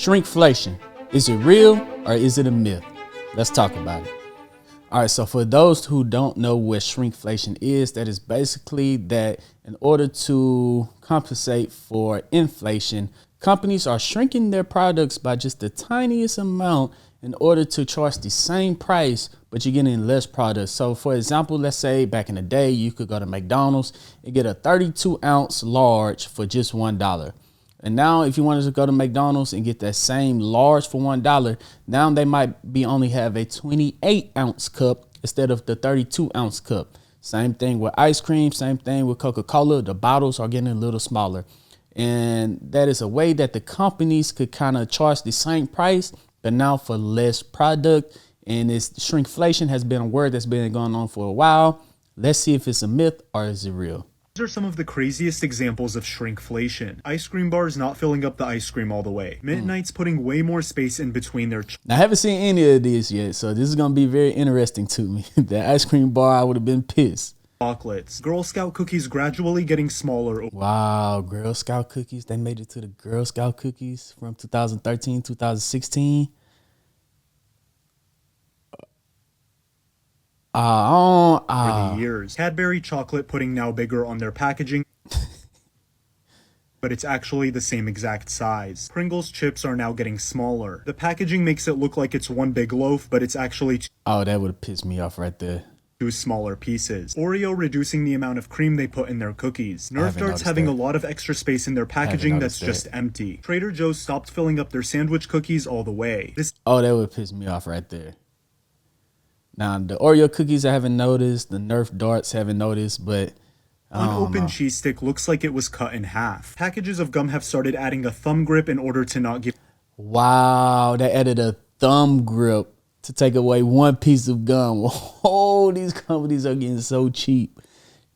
Shrinkflation, is it real or is it a myth? Let's talk about it. All right, so for those who don't know what shrinkflation is, that is basically that in order to compensate for inflation, companies are shrinking their products by just the tiniest amount in order to charge the same price, but you're getting less products. So for example, let's say back in the day, you could go to McDonald's and get a 32-ounce large for just $1. And now if you wanted to go to McDonald's and get that same large for $1, now they might be only have a 28-ounce cup instead of the 32-ounce cup. Same thing with ice cream, same thing with Coca-Cola. The bottles are getting a little smaller. And that is a way that the companies could kind of charge the same price, but now for less product. And this shrinkflation has been a word that's been going on for a while. Let's see if it's a myth or is it real. These are some of the craziest examples of shrinkflation. Ice cream bars not filling up the ice cream all the way. Midnight's putting way more space in between their... Now, I haven't seen any of this yet, so this is going to be very interesting to me. That ice cream bar, I would have been pissed. Chocolates. Girl Scout cookies gradually getting smaller. Wow, Girl Scout cookies. They made it to the Girl Scout cookies from 2013, 2016. For the years. Cadbury chocolate putting now bigger on their packaging, but it's actually the same exact size. Pringles chips are now getting smaller. The packaging makes it look like it's one big loaf, but it's actually that would have pissed me off right there. two smaller pieces. Oreo reducing the amount of cream they put in their cookies. Nerf darts having a lot of extra space in their packaging that's just empty. Trader Joe's stopped filling up their sandwich cookies all the way. That would piss me off right there. Now, the Oreo cookies I haven't noticed, the Nerf darts haven't noticed, but unopened cheese stick looks like it was cut in half. Packages of gum have started adding a thumb grip in order to not give... Wow, they added a thumb grip to take away one piece of gum. Oh, these companies are getting so cheap.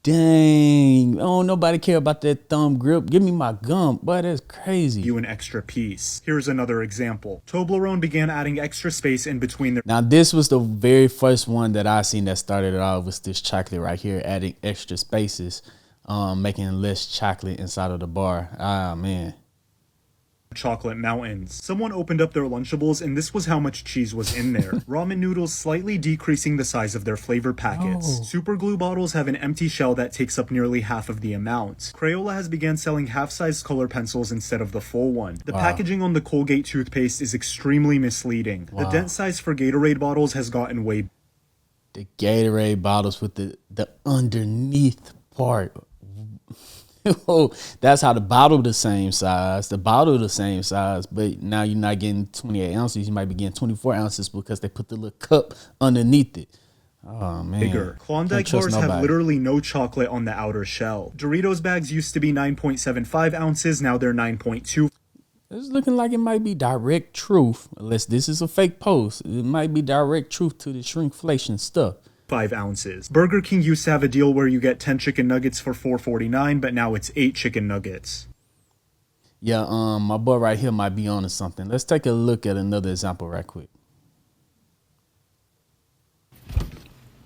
Dang. Oh, nobody care about that thumb grip. Give me my gum. Boy, that's crazy. You an extra piece. Here's another example. Toblerone began adding extra space in between their... Now, this was the very first one that I seen that started it off with this chocolate right here, adding extra spaces, making less chocolate inside of the bar. Ah, man. Chocolate mountains. Someone opened up their Lunchables and this was how much cheese was in there. Ramen noodles slightly decreasing the size of their flavor packets. Super glue bottles have an empty shell that takes up nearly half of the amount. Crayola has began selling half-size color pencils instead of the full one. The packaging on the Colgate toothpaste is extremely misleading. The dent size for Gatorade bottles has gotten way... The Gatorade bottles with the underneath part. Oh, that's how the bottle the same size. The bottle the same size, but now you're not getting 28 ounces. You might be getting 24 ounces because they put the little cup underneath it. Oh, man. Bigger. Klondike bars have literally no chocolate on the outer shell. Doritos bags used to be 9.75 ounces. Now they're 9.2. It's looking like it might be direct truth, unless this is a fake post. It might be direct truth to the shrinkflation stuff. 5 ounces. Burger King used to have a deal where you get 10 chicken nuggets for $4.49, but now it's 8 chicken nuggets. Yeah, my boy right here might be on to something. Let's take a look at another example right quick.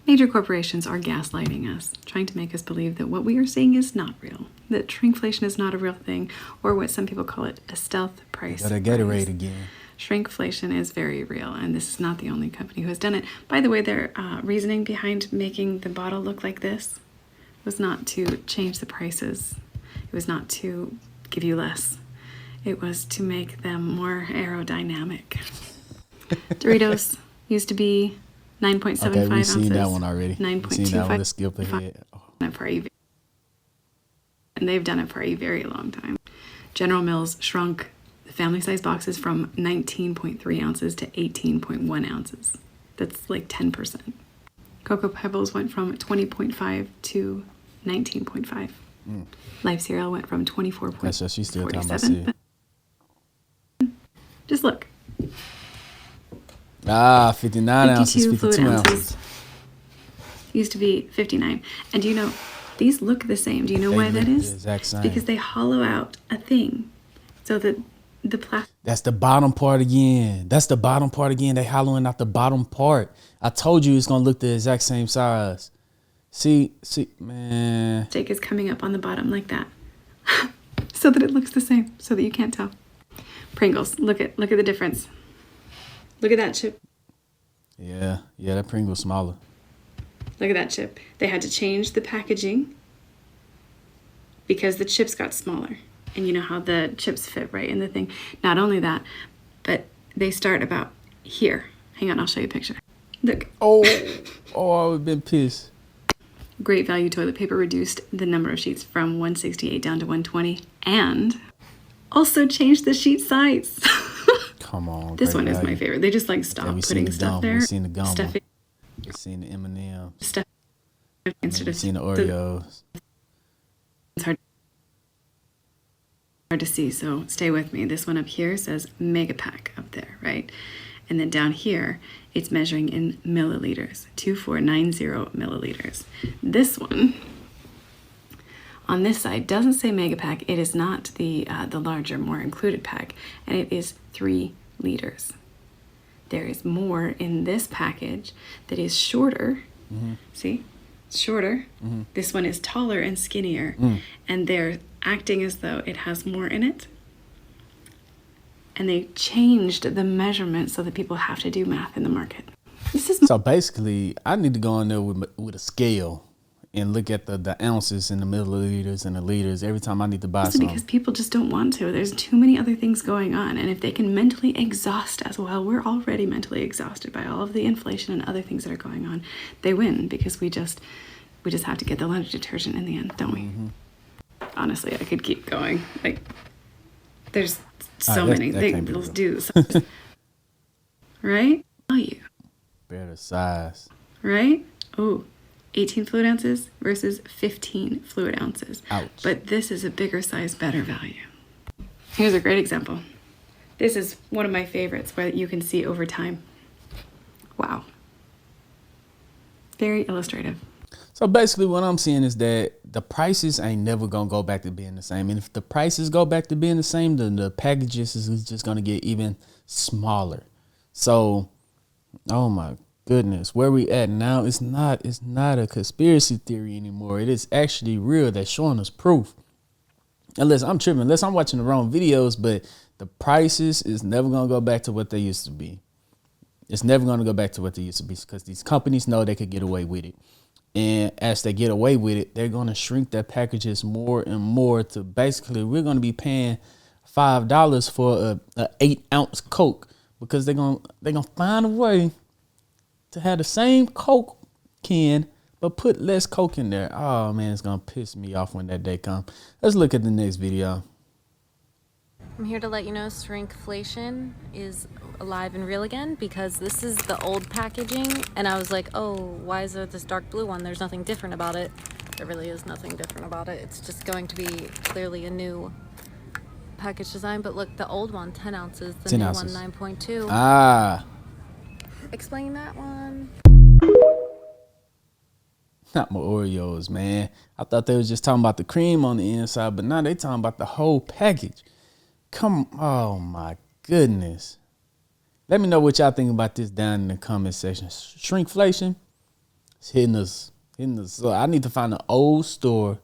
Major corporations are gaslighting us, trying to make us believe that what we are seeing is not real, that shrinkflation is not a real thing, or what some people call it, a stealth price. Got a Gatorade again. Shrinkflation is very real, and this is not the only company who has done it. By the way, their reasoning behind making the bottle look like this was not to change the prices. It was not to give you less. It was to make them more aerodynamic. Doritos used to be 9.75 ounces. Okay, we've seen that one already. 9.25. Let's skip ahead. And they've done it for a very long time. General Mills shrunk the family size boxes from 19.3 ounces to 18.1 ounces. That's like 10%. Cocoa Pebbles went from 20.5 to 19.5. Life cereal went from 24.47. That's what she's still talking about cereal. Just look. 59 ounces, 52 ounces. Used to be 59. And do you know, these look the same. Do you know why that is? The exact same. Because they hollow out a thing so that the plastic... That's the bottom part again. They hollowing out the bottom part. I told you it's going to look the exact same size. See, man. Steak is coming up on the bottom like that. So that it looks the same, so that you can't tell. Pringles. Look at the difference. Look at that chip. Yeah, that Pringle's smaller. Look at that chip. They had to change the packaging because the chips got smaller. And you know how the chips fit right in the thing. Not only that, but they start about here. Hang on, I'll show you a picture. Look. Oh, I would have been pissed. Great Value toilet paper reduced the number of sheets from 168 down to 120 and also changed the sheet size. Come on. This one is my favorite. They just like stop putting stuff there. We've seen the gum. Stuff it. We've seen the M&M's. Stuff instead We've of seen the Oreos. It's hard to see, so stay with me. This one up here says mega pack up there, right? And then down here, it's measuring in milliliters, 2490 milliliters. This one on this side doesn't say mega pack. It is not the larger, more included pack, and it is 3 liters. There is more in this package that is shorter. Mm-hmm. See, it's shorter. Mm-hmm. This one is taller and skinnier, and they're acting as though it has more in it. And they changed the measurement so that people have to do math in the market. So basically, I need to go in there with a scale and look at the ounces and the milliliters and the liters every time I need to buy something. Because people just don't want to. There's too many other things going on. And if they can mentally exhaust as well, we're already mentally exhausted by all of the inflation and other things that are going on. They win because we just have to get the laundry detergent in the end, don't we? Mm-hmm. Honestly, I could keep going. Like, there's so many things they'll do. Right? Oh, you. Better size. Right? Oh, 18 fluid ounces versus 15 fluid ounces. Ouch. But this is a bigger size, better value. Here's a great example. This is one of my favorites where you can see over time. Wow. Very illustrative. So basically what I'm seeing is that the prices ain't never going to go back to being the same. And if the prices go back to being the same, then the packages is just going to get even smaller. So, oh my goodness, where we at now, it's not a conspiracy theory anymore. It is actually real. That's showing us proof. Unless I'm tripping, unless I'm watching the wrong videos, but the prices is never going to go back to what they used to be. It's never going to go back to what they used to be because these companies know they could get away with it. And as they get away with it, they're going to shrink their packages more and more to basically we're going to be paying $5 for a 8-ounce Coke because they're going to find a way to have the same Coke can but put less Coke in there. Oh, man, it's going to piss me off when that day comes. Let's look at the next video. I'm here to let you know Shrinkflation is alive and real again because this is the old packaging and I was like, oh, why is there this dark blue one? There's nothing different about it. There really is nothing different about it. It's just going to be clearly a new package design. But look, the old one, 10 ounces. The 10 new ounces. one, 9.2. Ah. Explain that one. Not my Oreos, man. I thought they was just talking about the cream on the inside, but now they talking about the whole package. Oh my goodness. Let me know what y'all think about this down in the comment section. Shrinkflation is hitting us. So I need to find an old store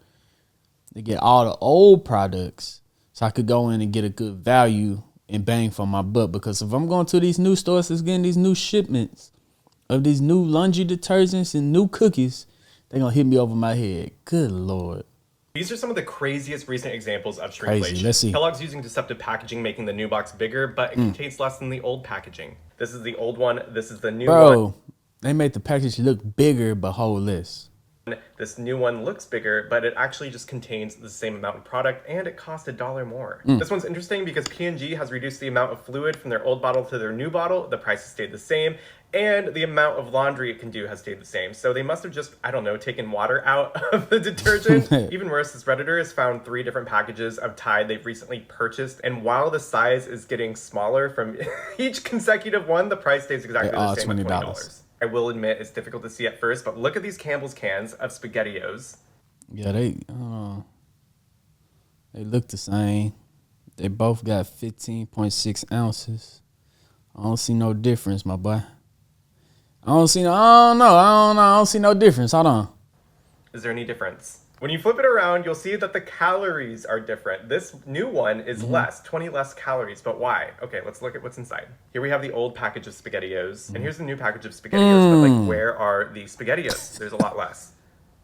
to get all the old products so I could go in and get a good value and bang for my buck. Because if I'm going to these new stores that's getting these new shipments of these new laundry detergents and new cookies, they're going to hit me over my head. Good Lord. These are some of the craziest recent examples of shrinkflation. Crazy. Let's see. Kellogg's using deceptive packaging, making the new box bigger, but it contains less than the old packaging. This is the old one. This is the new one. Bro, they made the package look bigger but hold less. This new one looks bigger, but it actually just contains the same amount of product, and it cost $1 more. This one's interesting because P&G has reduced the amount of fluid from their old bottle to their new bottle. The price has stayed the same, and the amount of laundry it can do has stayed the same. So they must have just, I don't know, taken water out of the detergent. Even worse, this Redditor has found 3 different packages of Tide they've recently purchased, and while the size is getting smaller from each consecutive one, the price stays exactly the same at $20. I will admit it's difficult to see at first, but look at these Campbell's cans of SpaghettiOs. Yeah, they look the same. They both got 15.6 ounces. I don't see no difference, my boy. I don't see no difference. Hold on. Is there any difference? When you flip it around, you'll see that the calories are different. This new one is less, 20 less calories. But why? Okay, let's look at what's inside. Here we have the old package of SpaghettiOs, and here's the new package of SpaghettiOs. But like, where are the SpaghettiOs? There's a lot less.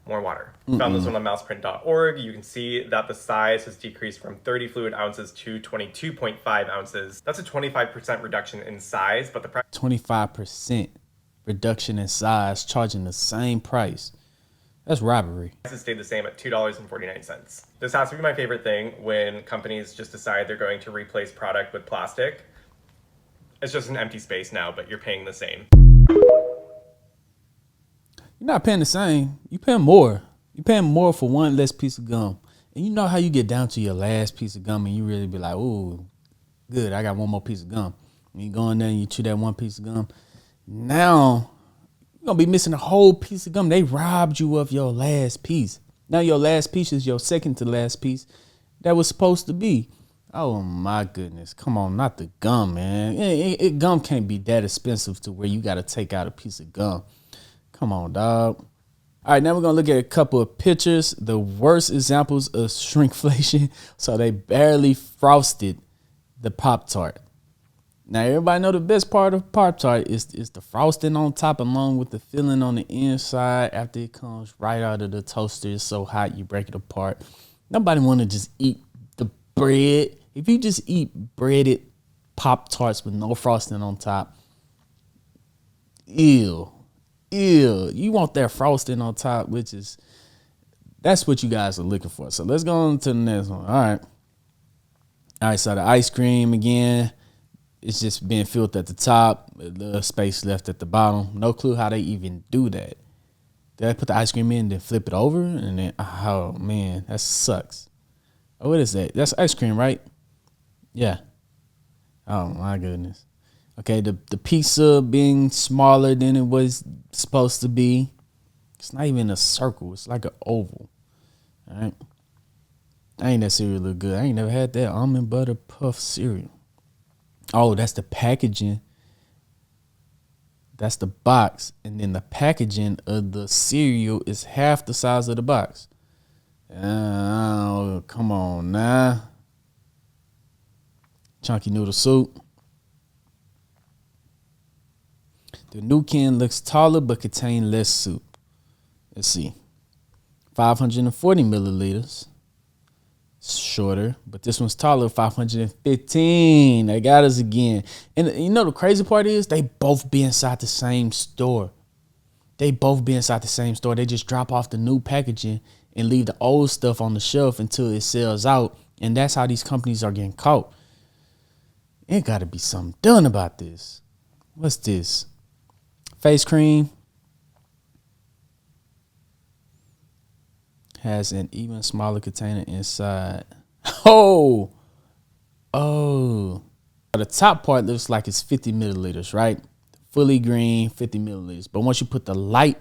More water. Found this one on mouseprint.org. You can see that the size has decreased from 30 fluid ounces to 22.5 ounces. That's a 25% reduction in size, but the price 25% reduction in size, charging the same price. That's robbery. has stayed the same at $2.49. This has to be my favorite thing when companies just decide they're going to replace product with plastic. It's just an empty space now, but you're paying the same. You're not paying the same. You're paying more. You're paying more for one less piece of gum. And you know how you get down to your last piece of gum and you really be like, ooh, good, I got one more piece of gum. And you go in there and you chew that one piece of gum. Now, you're going to be missing a whole piece of gum. They robbed you of your last piece. Now your last piece is your second to last piece that was supposed to be. Oh, my goodness. Come on, not the gum, man. Gum can't be that expensive to where you got to take out a piece of gum. Come on, dog. All right, now we're going to look at a couple of pictures. The worst examples of shrinkflation. So they barely frosted the Pop-Tart. Now, everybody know the best part of Pop-Tart is the frosting on top along with the filling on the inside after it comes right out of the toaster. It's so hot, you break it apart. Nobody want to just eat the bread. If you just eat breaded Pop-Tarts with no frosting on top, ew. You want that frosting on top, that's what you guys are looking for. So let's go on to the next one. All right, so the ice cream again, it's just being filled at the top, the space left at the bottom. No clue how they even do that. They put the ice cream in, then flip it over, and then, oh man, that sucks. Oh, what is that? That's ice cream, right? Yeah. Oh my goodness. Okay, the pizza being smaller than it was supposed to be. It's not even a circle. It's like an oval. All right. Ain't that cereal look good? I ain't never had that almond butter puff cereal. Oh, that's the packaging. That's the box. And then the packaging of the cereal is half the size of the box. Oh, come on now. Chunky noodle soup. The new can looks taller but contain less soup. Let's see. 540 milliliters. Shorter, but this one's taller, 515. They got us again. And you know the crazy part is they both be inside the same store. They just drop off the new packaging and leave the old stuff on the shelf until it sells out. And that's how these companies are getting caught. It got to be something done about this. What's this? Face cream has an even smaller container inside. Oh. The top part looks like it's 50 milliliters, right? Fully green, 50 milliliters. But once you put the light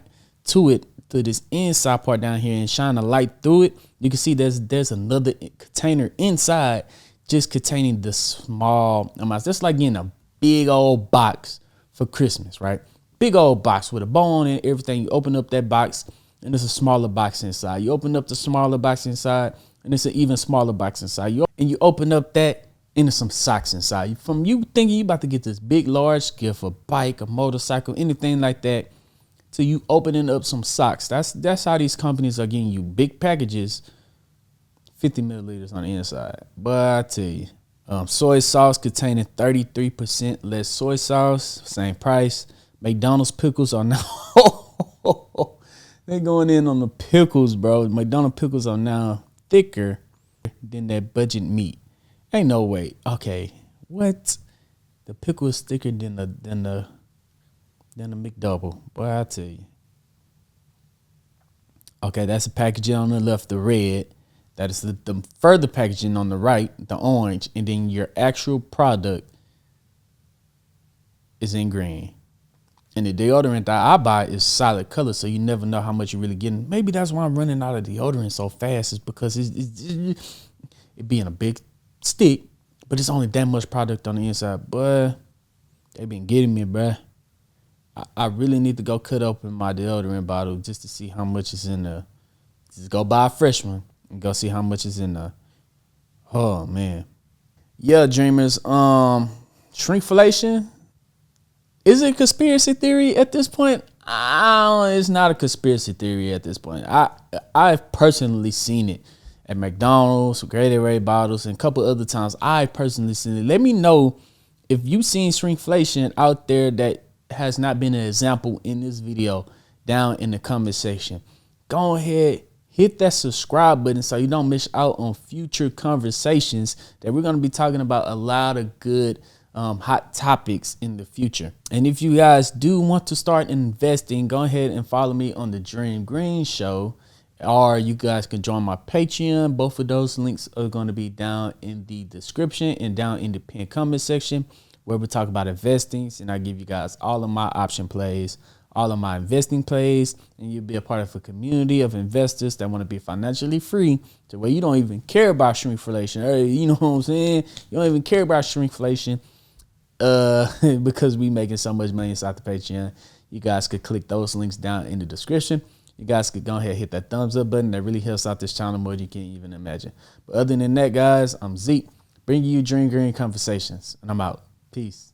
to it, to this inside part down here and shine the light through it, you can see there's another container inside just containing the small amounts. Just like getting a big old box for Christmas, right? Big old box with a bow on it, everything. You open up that box and there's a smaller box inside. You open up the smaller box inside and it's an even smaller box inside. You open up that and there's some socks inside. From you thinking you about to get this big, large gift, a bike, a motorcycle, anything like that, to you opening up some socks. That's how these companies are getting you big packages, 50 milliliters on the inside. But I tell you, soy sauce containing 33% less soy sauce, same price. McDonald's pickles are now they're going in on the pickles, bro. McDonald's pickles are now thicker than that budget meat. Ain't no way. Okay, what? The pickle is thicker than the McDouble. Boy, I tell you. Okay, that's the packaging on the left, the red. That is the further packaging on the right, the orange, and then your actual product is in green. And the deodorant that I buy is solid color, so you never know how much you're really getting. Maybe that's why I'm running out of deodorant so fast, is because it being a big stick, but it's only that much product on the inside. But they been getting me, bruh. I really need to go cut open my deodorant bottle just to see how much is in there. Just go buy a fresh one and go see how much is in there. Oh man. Yeah, dreamers. Shrinkflation. Is it a conspiracy theory at this point? It's not a conspiracy theory at this point. I've personally seen it at McDonald's, Gatorade bottles, and a couple other times. I've personally seen it. Let me know if you've seen shrinkflation out there that has not been an example in this video down in the comment section. Go ahead, hit that subscribe button so you don't miss out on future conversations that we're going to be talking about a lot of good hot topics in the future. And if you guys do want to start investing, go ahead and follow me on the Dream Green Show, or you guys can join my Patreon. Both of those links are going to be down in the description and down in the pinned comment section, where we talk about investing, and I give you guys all of my option plays, all of my investing plays, and you'll be a part of a community of investors that want to be financially free, to where you don't even care about shrinkflation. Hey, you know what I'm saying? You don't even care about shrinkflation because we making so much money inside the Patreon. You guys could click those links down in the description. You guys could go ahead and hit that thumbs up button. That really helps out this channel more than you can even imagine. But other than that, guys, I'm Zeke, bringing you Dream Green Conversations, and I'm out. Peace.